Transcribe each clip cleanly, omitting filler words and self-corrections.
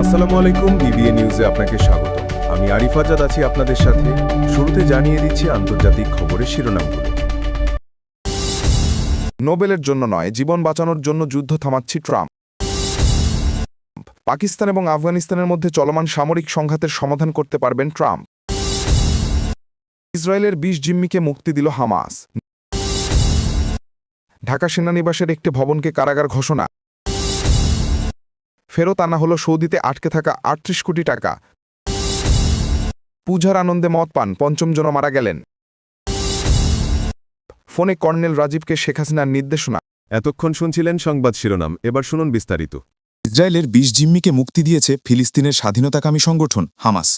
আসসালামু আলাইকুম, বিবিএ নিউজে আপনাকে স্বাগত। আমি আরিফ আজাদ আছি আপনাদের সাথে। শুরুতে জানিয়ে দিচ্ছি আন্তর্জাতিক খবরের শিরোনামগুলো। নোবেলের জন্য নয়, জীবন বাঁচানোর জন্য যুদ্ধ থামাচ্ছি ট্রাম্প। পাকিস্তান এবং আফগানিস্তানের মধ্যে চলমান সামরিক সংঘাতের সমাধান করতে পারবেন ট্রাম্প। ইসরায়েলের ২০ জিম্মিকে মুক্তি দিল হামাস। ঢাকা সেনানিবাসের একটি ভবনকে কারাগার ঘোষণা। ফেরত আনা হল সৌদিতে আটকে থাকা ৩৮ কোটি টাকা। পূজার আনন্দে মদ পান, ৫ম জন মারা গেলেন। ফোনে কর্নেল রাজীবকে শেখ হাসিনার নির্দেশনা। এতক্ষণ শুনছিলেন সংবাদ শিরোনাম, এবার শুনুন বিস্তারিত। ইসরায়েলের ২০ জিম্মিকে মুক্তি দিয়েছে ফিলিস্তিনের স্বাধীনতাকামী সংগঠন হামাস।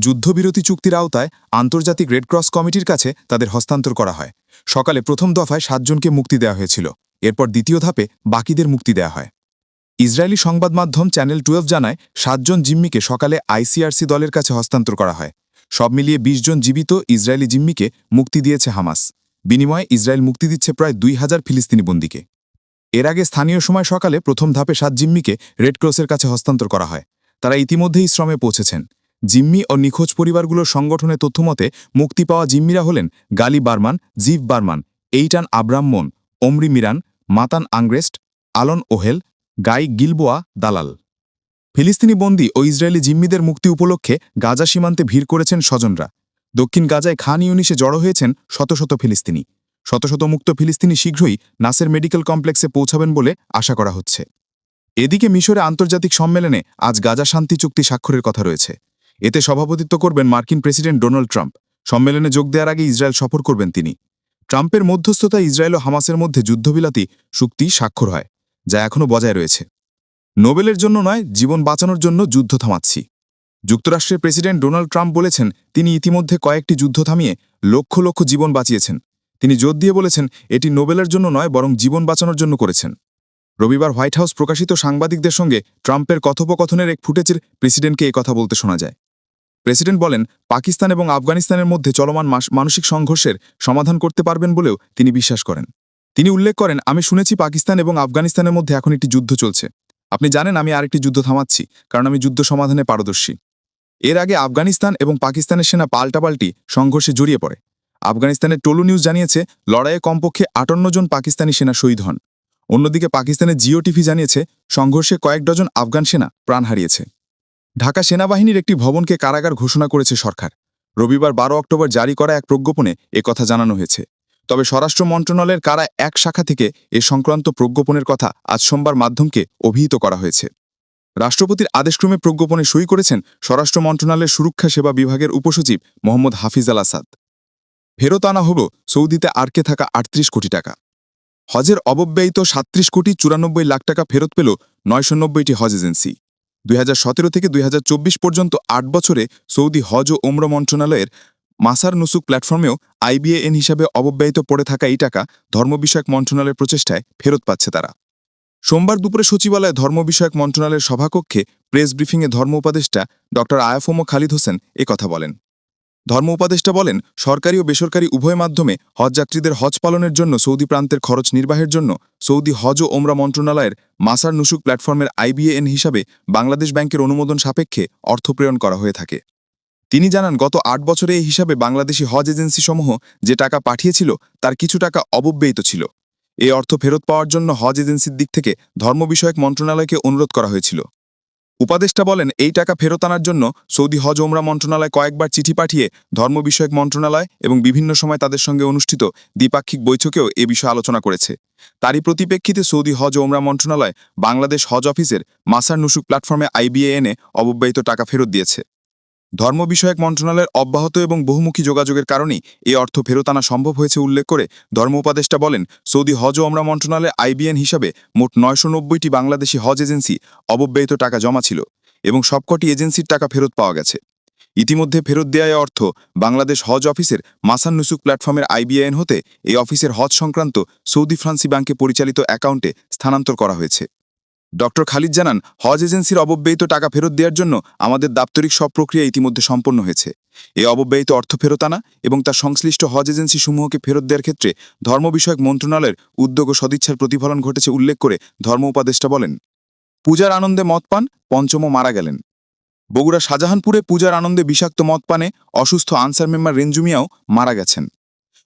যুদ্ধবিরতি চুক্তির আওতায় আন্তর্জাতিক রেডক্রস কমিটির কাছে তাদের হস্তান্তর করা হয়। সকালে প্রথম দফায় ৭ জনকে মুক্তি দেওয়া হয়েছিল। এরপর দ্বিতীয় ধাপে বাকিদের মুক্তি দেওয়া হয়। ইসরায়েলি সংবাদ মাধ্যম চ্যানেল 12 জানায় ৭ জন জিম্মিকে সকালে আইসিআরসি দলের কাছে হস্তান্তর করা হয়। সব মিলিয়ে ২০ জন জীবিত ইসরায়েলি জিম্মিকে মুক্তি দিয়েছে হামাস। বিনিময়ে ইসরায়েল মুক্তি দিচ্ছে প্রায় ২,০০০ ফিলিস্তিনি বন্দীকে। এর আগে স্থানীয় সময় সকালে প্রথম ধাপে ৭ জিম্মিকে রেডক্রসের কাছে হস্তান্তর করা হয়। তারা ইতিমধ্যেই শ্রমে পৌঁছেছেন। জিম্মি ও নিখোঁজ পরিবারগুলোর সংগঠনের তথ্যমতে মুক্তি পাওয়া জিম্মিরা হলেন গালি বার্মান, জিভ বার্মান, এইটান আব্রাহ্মণ, ওমরি মিরান, মাতান আংগ্রেস্ট, আলন ওহেল, গাই গিলবোয়া দালাল। ফিলিস্তিনি বন্দী ও ইসরায়েলি জিম্মিদের মুক্তি উপলক্ষে গাজা সীমান্তে ভিড় করেছেন স্বজনরা। দক্ষিণ গাজায় খান ইউনিসে জড়ো হয়েছেন শত শত ফিলিস্তিনি। শত শত মুক্ত ফিলিস্তিনি শীঘ্রই নাসের মেডিকেল কমপ্লেক্সে পৌঁছাবেন বলে আশা করা হচ্ছে। এদিকে মিশরে আন্তর্জাতিক সম্মেলনে আজ গাজা শান্তি চুক্তি স্বাক্ষরের কথা রয়েছে। এতে সভাপতিত্ব করবেন মার্কিন প্রেসিডেন্ট ডোনাল্ড ট্রাম্প। সম্মেলনে যোগ দেওয়ার আগে ইসরায়েল সফর করবেন তিনি। ট্রাম্পের মধ্যস্থতায় ইসরায়েল ও হামাসের মধ্যে যুদ্ধবিরতি চুক্তি স্বাক্ষর হয়, যা এখনও বজায় রয়েছে। নোবেলের জন্য নয়, জীবন বাঁচানোর জন্য যুদ্ধ থামাচ্ছি। যুক্তরাষ্ট্রের প্রেসিডেন্ট ডোনাল্ড ট্রাম্প বলেছেন তিনি ইতিমধ্যে কয়েকটি যুদ্ধ থামিয়ে লক্ষ লক্ষ জীবন বাঁচিয়েছেন। তিনি জোর দিয়ে বলেছেন এটি নোবেলের জন্য নয়, বরং জীবন বাঁচানোর জন্য করেছেন। রবিবার হোয়াইট হাউস প্রকাশিত সাংবাদিকদের সঙ্গে ট্রাম্পের কথোপকথনের এক ফুটেজের প্রেসিডেন্টকে কথা বলতে শোনা যায়। প্রেসিডেন্ট বলেন পাকিস্তান এবং আফগানিস্তানের মধ্যে চলমান মানসিক সংঘর্ষের সমাধান করতে পারবেন বলেও তিনি বিশ্বাস করেন। তিনি উল্লেখ করেন, আমি শুনেছি পাকিস্তান এবং আফগানিস্তানের মধ্যে এখন একটি যুদ্ধ চলছে। আপনি জানেন আমি আরেকটি যুদ্ধ থামাচ্ছি, কারণ আমি যুদ্ধ সমাধানে পারদর্শী। এর আগে আফগানিস্তান এবং পাকিস্তানের সেনা পাল্টাপাল্টি সংঘর্ষে জড়িয়ে পড়ে। আফগানিস্তানের টোলু নিউজ জানিয়েছে লড়াইয়ে কমপক্ষে ৫৮ জন পাকিস্তানি সেনা শহীদ হন। অন্যদিকে পাকিস্তানের জিও টিভি জানিয়েছে সংঘর্ষে কয়েক ডজন আফগান সেনা প্রাণ হারিয়েছে। ঢাকা সেনাবাহিনীর একটি ভবনকে কারাগার ঘোষণা করেছে সরকার। রবিবার ১২ অক্টোবর জারি করা এক প্রজ্ঞাপনে কথা জানানো হয়েছে। তবে স্বরাষ্ট্র মন্ত্রণালয়ের কারা এক শাখা থেকে এ সংক্রান্ত প্রজ্ঞাপনের কথা আজ সোমবার মাধ্যমকে অভিহিত করা হয়েছে। রাষ্ট্রপতির আদেশক্রমে প্রজ্ঞাপনে সই করেছেন স্বরাষ্ট্র মন্ত্রণালয়ের সুরক্ষা সেবা বিভাগের উপসচিব মোহাম্মদ হাফিজ আল আসাদ। ফেরত আনা হল সৌদিতে আটকে থাকা ৩৮ কোটি টাকা। হজের অব্যয়িত ৩৭ কোটি ৯৪ লাখ টাকা ফেরত পেল ৯৯০টি হজ এজেন্সি। ২০১৭ থেকে ২০২৪ পর্যন্ত ৮ বছরে সৌদি হজ ও ওমরা মন্ত্রণালয়ের মাসার নুসুক প্ল্যাটফর্মেও আইবিএএন হিসাবে অব্যয়িত পড়ে থাকা এই টাকা ধর্ম বিষয়ক মন্ত্রণালয়ের প্রচেষ্টায় ফেরত পাচ্ছে তারা। সোমবার দুপুরে সচিবালয়ে ধর্ম বিষয়ক মন্ত্রণালয়ের সভাকক্ষে প্রেস ব্রিফিংয়ে ধর্ম উপদেষ্টা ড আয়াফম খালিদ হোসেন কথা বলেন। ধর্ম উপদেষ্টা বলেন, সরকারি ও বেসরকারি উভয় মাধ্যমে হজযাত্রীদের হজ পালনের জন্য সৌদি প্রান্তের খরচ নির্বাহের জন্য সৌদি হজ ও ওমরা মন্ত্রণালয়ের মাসার নুসুক প্ল্যাটফর্মের আইবিএএন হিসাবে বাংলাদেশ ব্যাংকের অনুমোদন সাপেক্ষে অর্থ প্রেরণ করা হয়ে থাকে। তিনি জানান, গত ৮ বছরে এই হিসাবে বাংলাদেশি হজ এজেন্সিসমূহ যে টাকা পাঠিয়েছিল তার কিছু টাকা অব্যয়িত ছিল। এই অর্থ ফেরত পাওয়ার জন্য হজ এজেন্সির দিক থেকে ধর্ম বিষয়ক মন্ত্রণালয়কে অনুরোধ করা হয়েছিল। উপদেষ্টা বলেন, এই টাকা ফেরত আনার জন্য সৌদি হজ ওমরা মন্ত্রণালয় কয়েকবার চিঠি পাঠিয়ে ধর্ম বিষয়ক মন্ত্রণালয় এবং বিভিন্ন সময় তাদের সঙ্গে অনুষ্ঠিত দ্বিপাক্ষিক বৈঠকেও এ বিষয়ে আলোচনা করেছে। তারই পরিপ্রেক্ষিতে সৌদি হজ ওমরা মন্ত্রণালয় বাংলাদেশ হজ অফিসের মাসার নুসুক প্ল্যাটফর্মে আইবিএএনে অব্যয়িত টাকা ফেরত দিয়েছে। ধর্ম বিষয়ক মন্ত্রণালয়ের অব্যাহত এবং বহুমুখী যোগাযোগের কারণেই এই অর্থ ফেরত আনা সম্ভব হয়েছে উল্লেখ করে ধর্ম উপদেষ্টা বলেন, সৌদি হজ ও ওমরা মন্ত্রণালয়ের আইবিএন হিসাবে মোট ৯৯০টি বাংলাদেশি হজ এজেন্সি অব্যয়িত টাকা জমা ছিল এবং সবকটি এজেন্সির টাকা ফেরত পাওয়া গেছে। ইতিমধ্যে ফেরত দেওয়া অর্থ বাংলাদেশ হজ অফিসের মাসান নুসুক প্ল্যাটফর্মের আইবিএন হতে এই অফিসের হজ সংক্রান্ত সৌদি ফ্রান্সি ব্যাংকে পরিচালিত অ্যাকাউন্টে স্থানান্তর করা হয়েছে। ড খালিদ জানান, হজ এজেন্সির অব্যয়িত টাকা ফেরত দেওয়ার জন্য আমাদের দাপ্তরিক সব প্রক্রিয়া ইতিমধ্যে সম্পন্ন হয়েছে। এই অব্যয়িত অর্থ ফেরত আনা এবং তার সংশ্লিষ্ট হজ এজেন্সি সমূহকে ফেরত দেওয়ার ক্ষেত্রে ধর্ম বিষয়ক মন্ত্রণালয়ের উদ্যোগ ও সদিচ্ছার প্রতিফলন ঘটেছে উল্লেখ করে ধর্ম উপদেষ্টা বলেন, পূজার আনন্দে মদ পান, পঞ্চমও মারা গেলেন। বগুড়া শাহজাহানপুরে পূজার আনন্দে বিষাক্ত মদ পানে অসুস্থ আনসার মেম্বার রেঞ্জু মিয়াও মারা গেছেন।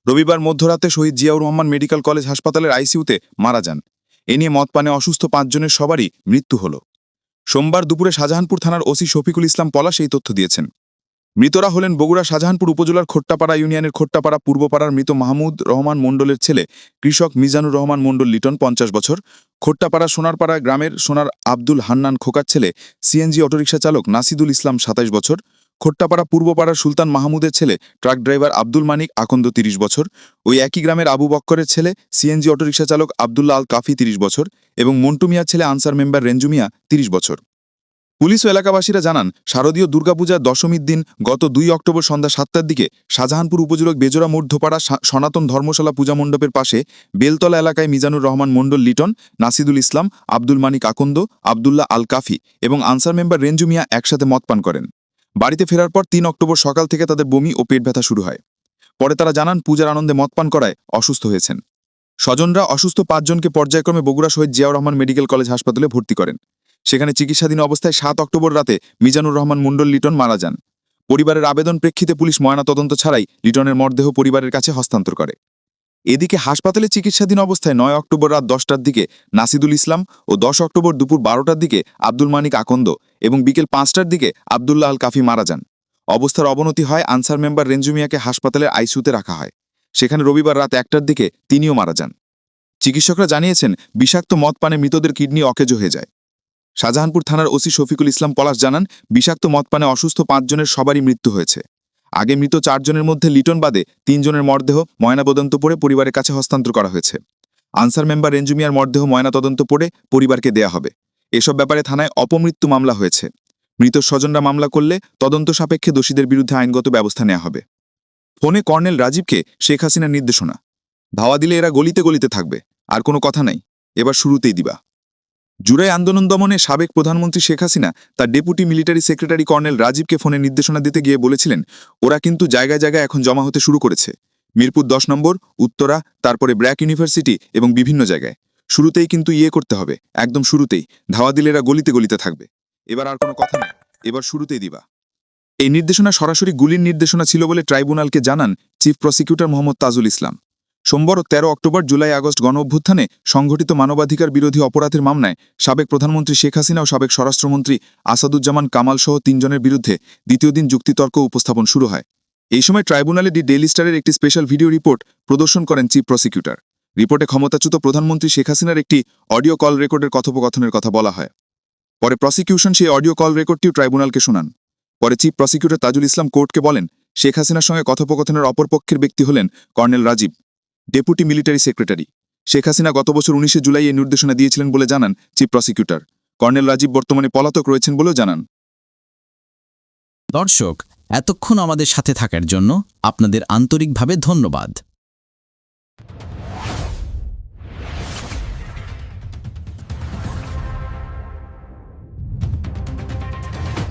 রবিবার মধ্যরাতে শহীদ জিয়াউর রহমান মেডিকেল কলেজ হাসপাতালের আইসিইউতে মারা যান। এ নিয়ে মদ পানে অসুস্থ 5 জনের সবারই মৃত্যু হল। সোমবার দুপুরে শাহজাহানপুর থানার ওসি শফিকুল ইসলাম পলাশ এই তথ্য দিয়েছেন। মৃতরা হলেন বগুড়া শাহজাহানপুর উপজেলার খোট্টাপাড়া ইউনিয়নের খোট্টাপাড়া পূর্বপাড়ার মৃত মাহমুদ রহমান মণ্ডলের ছেলে কৃষক মিজানুর রহমান মণ্ডল লিটন 50 বছর, খোট্টাপাড়া সোনারপাড়া গ্রামের সোনার আব্দুল হান্নান খোকার ছেলে সিএনজি অটোরিকশা চালক নাসিদুল ইসলাম 27 বছর, খোট্টাপাড়া পূর্বপাড়ার সুলতান মাহমুদের ছেলে ট্রাক ড্রাইভার আব্দুল মানিক আকন্দ 30 বছর, ওই একই গ্রামের আবু বক্করের ছেলে সিএনজি অটোরিকশা চালক আব্দুল্লাহ আল কাফি 30 বছর এবং মন্টু মিয়ার ছেলে আনসার মেম্বার রেঞ্জু মিয়া 30 বছর। পুলিশ ও এলাকাবাসীরা জানান, শারদীয় দুর্গাপূজার দশমীর দিন গত 2 অক্টোবর সন্ধ্যা 7টার দিকে শাহজাহানপুর উপজেলার বেজোড়া মধ্যপাড়া সনাতন ধর্মশালা পূজা মণ্ডপের পাশে বেলতলা এলাকায় মিজানুর রহমান মণ্ডল লিটন, নাসিদুল ইসলাম, আব্দুল মানিক আকন্দ, আব্দুল্লাহ আল কাফি এবং আনসার মেম্বার রেঞ্জু মিয়া একসাথে মদ পান করেন। বাড়িতে ফেরার পর 3 অক্টোবর সকাল থেকে তাদের বমি ও পেট ব্যথা শুরু হয়। পরে তারা জানান পূজার আনন্দে মদ পান করায় অসুস্থ হয়েছেন। স্বজনরা অসুস্থ 5 জনকে পর্যায়ক্রমে বগুড়া শহীদ জিয়াউর রহমান মেডিকেল কলেজ হাসপাতালে ভর্তি করেন। সেখানে চিকিৎসাধীন অবস্থায় 7 অক্টোবর রাতে মিজানুর রহমান মণ্ডল লিটন মারা যান। পরিবারের আবেদন প্রেক্ষিতে পুলিশ ময়নাতদন্ত ছাড়াই লিটনের মরদেহ পরিবারের কাছে হস্তান্তর করে। এদিকে হাসপাতালে চিকিৎসাধীন অবস্থায় 9 অক্টোবর রাত 10টার দিকে নাসিদুল ইসলাম ও 10 অক্টোবর দুপুর 12টার দিকে আব্দুল মানিক আকন্দ এবং বিকেল 5টার দিকে আব্দুল্লাহ আল কাফি মারা যান। অবস্থার অবনতি হয় আনসার মেম্বার রেঞ্জু মিয়াকে হাসপাতালের আইসিইউতে রাখা হয়। সেখানে রবিবার রাত 1টার দিকে তিনিও মারা যান। চিকিৎসকরা জানিয়েছেন বিষাক্ত মদ পানে মৃতদের কিডনি অকেজো হয়ে যায়। শাহজাহানপুর থানার ওসি শফিকুল ইসলাম পলাশ জানান, বিষাক্ত মদ পানে অসুস্থ 5 জনের সবারই মৃত্যু হয়েছে। আগে মৃত 4 জনের মধ্যে লিটন বাদে 3 জনের মরদেহ ময়নাতদন্ত করে পরিবারের কাছে হস্তান্তর করা হয়েছে। আনসার মেম্বার রেঞ্জু মিয়ার মরদেহ ময়নাতদন্ত করে পরিবারকে দেয়া হবে। এসব ব্যাপারে থানায় অপমৃত্যু মামলা হয়েছে। মৃত স্বজনরা মামলা করলে তদন্ত সাপেক্ষে দোষীদের বিরুদ্ধে আইনগত ব্যবস্থা নেওয়া হবে। ফোনে কর্নেল রাজীবকে শেখ হাসিনার নির্দেশনা, ধাওয়া দিলে এরা গলিতে গলিতে থাকবে, আর কোনো কথা নাই, এবার শুরুতেই দিবা। জুলাই আন্দোলন দমনে সাবেক প্রধানমন্ত্রী শেখ হাসিনা তার ডেপুটি মিলিটারি সেক্রেটারি কর্নেল রাজীবকে ফোনে নির্দেশনা দিতে গিয়ে বলেছিলেন, ওরা কিন্তু জায়গায় জায়গায় এখন জমা হতে শুরু করেছে। মিরপুর 10 নম্বর, উত্তরা, তারপরে ব্র্যাক ইউনিভার্সিটি এবং বিভিন্ন জায়গায়। শুরুতেই কিন্তু করতে হবে, একদম শুরুতেই। ধাওয়া দিলে এরা গলিতে গলিতে থাকবে, এবার আর কোনো কথা নেই, এবার শুরুতেই দিবা। এই নির্দেশনা সরাসরি গুলির নির্দেশনা ছিল বলে ট্রাইব্যুনালকে জানান চিফ প্রসিকিউটর মোহাম্মদ তাজুল ইসলাম। সোমবার 13 অক্টোবর জুলাই আগস্ট গণঅভ্যুত্থানে সংঘটিত মানবাধিকার বিরোধী অপরাধের মামলায় সাবেক প্রধানমন্ত্রী শেখ হাসিনা ও সাবেক স্বরাষ্ট্রমন্ত্রী আসাদুজ্জামান কামাল সহ 3 জনের বিরুদ্ধে দ্বিতীয় দিন যুক্তিতর্ক উপস্থাপন শুরু হয়। এই সময় ট্রাইব্যুনালে ডি ডেইলি স্টারের একটি স্পেশাল ভিডিও রিপোর্ট প্রদর্শন করেন চিফ প্রসিকিউটর। রিপোর্টে ক্ষমতাচ্যুত প্রধানমন্ত্রী শেখ হাসিনার একটি অডিও কল রেকর্ডের কথোপকথনের কথা বলা হয়। পরে প্রসিকিউশন সেই অডিও কল রেকর্ডটিও ট্রাইব্যুনালকে শোনান। পরে চিফ প্রসিকিউটর তাজুল ইসলাম কোর্টকে বলেন, শেখ হাসিনার সঙ্গে কথোপকথনের অপরপক্ষের ব্যক্তি হলেন colonel Rajiv, deputy military secretary. Sheikh Hasina গত বছর 19 জুলাই এই নির্দেশনা দিয়েছিলেন বলে জানান চিফ প্রসিকিউটর। কর্নেল রাজীব বর্তমানে পলাতক রয়েছেন বলেও জানান। দর্শক, এতক্ষণ আমাদের সাথে থাকার জন্য আপনাদের আন্তরিকভাবে ধন্যবাদ।